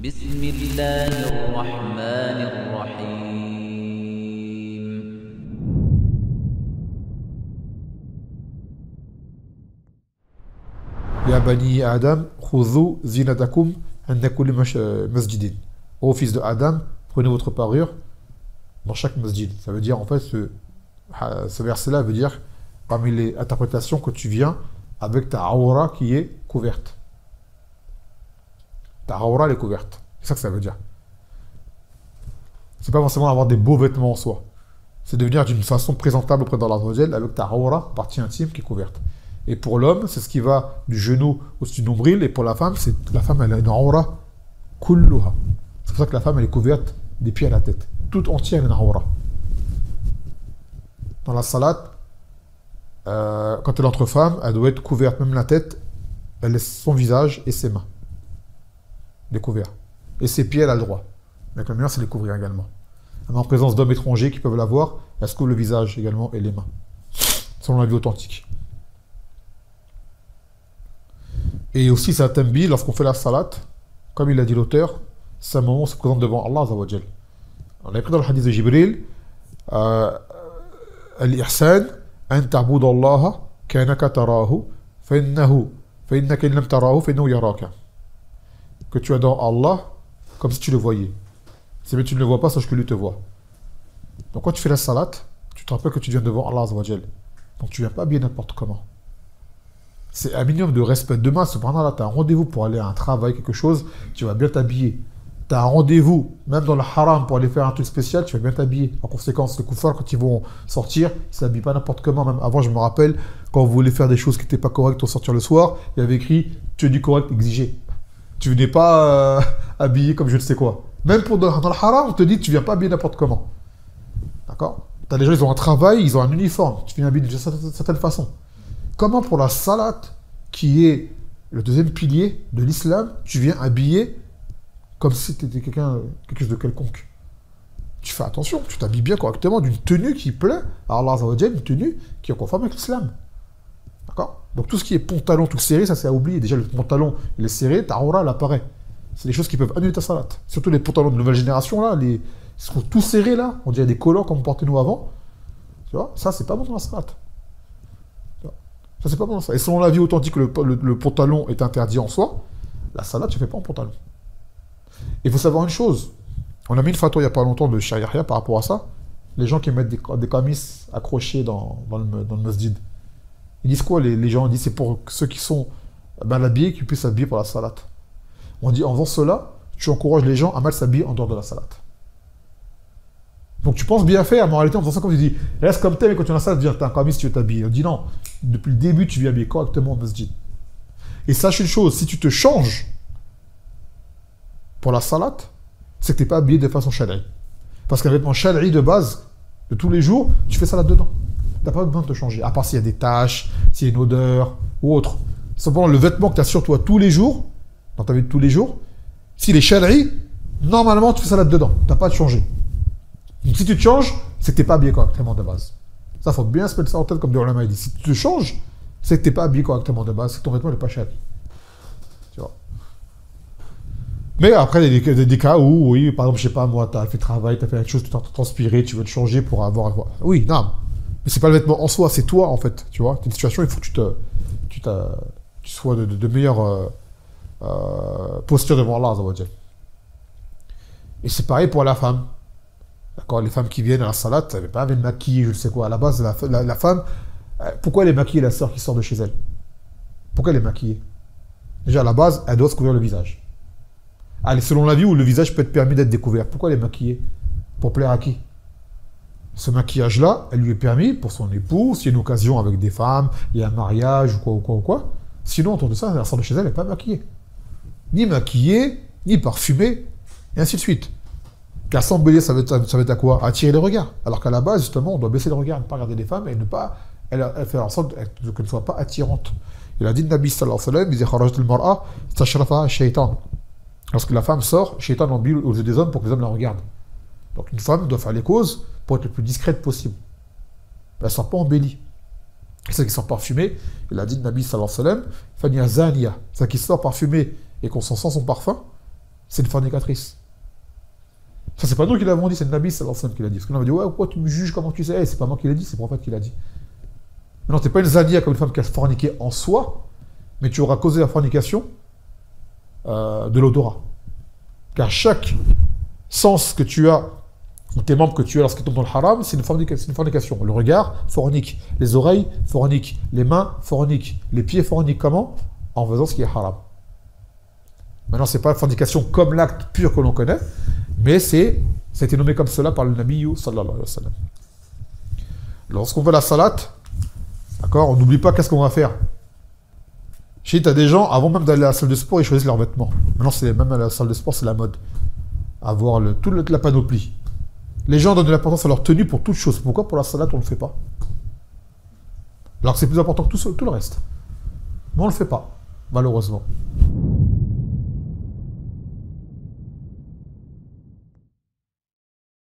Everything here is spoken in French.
بسم الله الرحمن الرحيم Ya bani Adam, khudhu zinatakum inda kulli masjidin. Ô fils de Adam, prenez votre parure dans chaque masjid. Ça veut dire, en fait, ce verset-là veut dire, parmi les interprétations, que tu viens avec ta aura qui est couverte. Ta aura, elle est couverte. C'est ça que ça veut dire. C'est pas forcément avoir des beaux vêtements en soi. C'est de venir d'une façon présentable auprès d'Allah avec ta aura, partie intime, qui est couverte. Et pour l'homme, c'est ce qui va du genou au-dessus du nombril. Et pour la femme, elle a une aura kulluha. C'est pour ça que la femme, elle est couverte des pieds à la tête. Tout entière, elle a une aura. Dans la salat, quand elle entre femme, elle doit être couverte, même la tête, elle laisse son visage et ses mains. Les couverts. Et ses pieds, elle a le droit. Mais le meilleur, c'est les couvrir également. Même en présence d'hommes étrangers qui peuvent l'avoir, elle se couvre le visage également et les mains. Selon la vie authentique. Et aussi, c'est un tambi, lorsqu'on fait la salat, comme il a dit l'auteur, c'est un moment où on se présente devant Allah Azza wa Jal. On a écrit dans le hadith de Jibril, Al-Ihsan, an ta'budu Allah, ka'annaka tarahu, fa'innaka in lam tarahu, fa'innahu yaraka. Que tu adores Allah, comme si tu le voyais. Si tu ne le vois pas, sache que lui te voit. Donc quand tu fais la salat, tu te rappelles que tu viens devant Allah Azza wa Jal. Donc tu ne viens pas bien n'importe comment. C'est un minimum de respect. Demain, subhanallah, tu as un rendez-vous pour aller à un travail, quelque chose, tu vas bien t'habiller. Tu as un rendez-vous, même dans le haram, pour aller faire un truc spécial, tu vas bien t'habiller. En conséquence, les koufars, quand ils vont sortir, ils ne s'habillent pas n'importe comment. Même avant, je me rappelle, quand vous voulez faire des choses qui n'étaient pas correctes pour sortir le soir, il y avait écrit « tenue correcte exigée ». Tu ne venais pas habillé comme je ne sais quoi. Même dans le haram, on te dit « tu ne viens pas habillé n'importe comment ». D'accord? Tu as des gens, ils ont un travail, ils ont un uniforme. Tu viens habillé d'une certaine façon. Comment pour la salat, qui est le deuxième pilier de l'islam, tu viens habillé comme si tu étais quelque chose de quelconque? Tu fais attention, tu t'habilles bien correctement d'une tenue qui plaît à Allah Azza wa Jal, une tenue qui est conforme avec l'islam. D'accord? Donc tout ce qui est pantalon tout serré, ça c'est à oublier. Déjà le pantalon, il est serré, ta aura, elle apparaît. C'est des choses qui peuvent annuler ta salat. Surtout les pantalons de nouvelle génération, là, ils sont tout serrés, là. On dirait des collants comme on portait nous avant. Tu vois? Ça, c'est pas bon dans la salat. Ça, c'est pas bon ça. Et selon la vie authentique, le pantalon est interdit en soi. La salat, tu ne fais pas en pantalon. Il faut savoir une chose. On a mis une fatwa il n'y a pas longtemps de Sharia par rapport à ça. Les gens qui mettent des camis accrochés dans le masjid. Ils disent quoi les gens? Ils disent c'est pour ceux qui sont mal habillés, qui puissent s'habiller pour la salat. On dit en faisant cela, tu encourages les gens à mal s'habiller en dehors de la salat. Donc tu penses bien faire, mais en réalité, en faisant ça, comme tu dis, reste comme tel, mais quand tu as ça, tu dis, t'as un camis si tu veux t'habiller. On dit non, depuis le début, tu viens habiller correctement au masjid. Et sache une chose, si tu te changes pour la salat, c'est que tu n'es pas habillé de façon shari'i. Parce qu'un vêtement shari'i de base, de tous les jours, tu fais salat dedans. Tu n'as pas besoin de te changer, à part s'il y a des taches, s'il y a une odeur ou autre. Cependant, le vêtement que tu as sur toi tous les jours, dans ta vie de tous les jours, s'il est shari'i, normalement, tu fais salat dedans. Tu n'as pas à te changer. Donc si tu te changes, c'est que tu n'es pas habillé correctement de base. Ça, il faut bien se mettre ça en tête comme des ulama dit. Si tu te changes, c'est que tu n'es pas habillé correctement de base, c'est que ton vêtement n'est pas shari. Tu vois. Mais après, il y a des cas où, oui, par exemple, je sais pas, moi, tu as fait travail, tu as fait quelque chose, tu t'as transpiré, tu veux te changer pour avoir... Oui, non. Mais c'est pas le vêtement en soi, c'est toi, en fait. Tu vois. Tu as une situation, il faut que tu sois de meilleure posture devant Allah, Azza wa Jal. Et c'est pareil pour la femme. D'accord, les femmes qui viennent à la salat, elles ne pas avec maquillée, je ne sais quoi. À la base, la femme, pourquoi elle est maquillée, la sœur qui sort de chez elle? Pourquoi elle est maquillée? Déjà, à la base, elle doit se couvrir le visage. Allez, selon la vie où le visage peut être permis d'être découvert, pourquoi elle est maquillée? Pour plaire à qui? Ce maquillage-là, elle lui est permis pour son époux, s'il y a une occasion avec des femmes, il y a un mariage ou quoi. Sinon, autour de ça, elle sort de chez elle, elle n'est pas maquillée. Ni maquillée, ni parfumée, et ainsi de suite. Car s'embellir, ça veut être à quoi? Attirer les regards. Alors qu'à la base, justement, on doit baisser le regard, ne pas regarder les femmes et ne pas... Elle fait en sorte qu'elle ne soit pas attirante. Il a dit, le Nabi sallallahu alayhi wa sallam, il dit, kharajat al-mar'a, stashrafaha shaytan. Lorsque la femme sort, shaytan l'embille aux yeux des hommes pour que les hommes la regardent. Donc une femme doit faire les causes pour être le plus discrète possible. Elle ne sort pas embellie. Et celle qui sort parfumée, il a dit, le Nabi sallallahu alayhi wa sallam, fania zaniya, celle qui sort parfumée et qu'on sent son parfum, c'est une fornicatrice. Ça, c'est pas nous qui l'avons dit, c'est le Nabi sallallahu alayhi wa sallam qui l'a dit. Parce qu'on avait dit, ouais, pourquoi tu me juges, comment tu sais? C'est pas moi qui l'ai dit, c'est le prophète qui l'a dit. Mais non, t'es pas une zania comme une femme qui a forniqué en soi, mais tu auras causé la fornication de l'odorat. Car chaque sens que tu as, ou tes membres que tu as lorsqu'ils tombent dans le haram, c'est une fornication. Le regard, fornique. Les oreilles, fornique. Les mains, fornique. Les pieds, fornique. Comment? En faisant ce qui est haram. Maintenant, c'est pas la fornication comme l'acte pur que l'on connaît, mais ça a été nommé comme cela par le Nabi sallallahu alayhi wa sallam. Lorsqu'on fait la salat, d'accord, on n'oublie pas qu'est-ce qu'on va faire. Chez tu as des gens, avant même d'aller à la salle de sport, ils choisissent leurs vêtements. Maintenant, même à la salle de sport, c'est la mode. Avoir toute la panoplie. Les gens donnent de l'importance à leur tenue pour toute chose. Pourquoi pour la salat, on ne le fait pas? Alors que c'est plus important que tout le reste. Mais on ne le fait pas, malheureusement.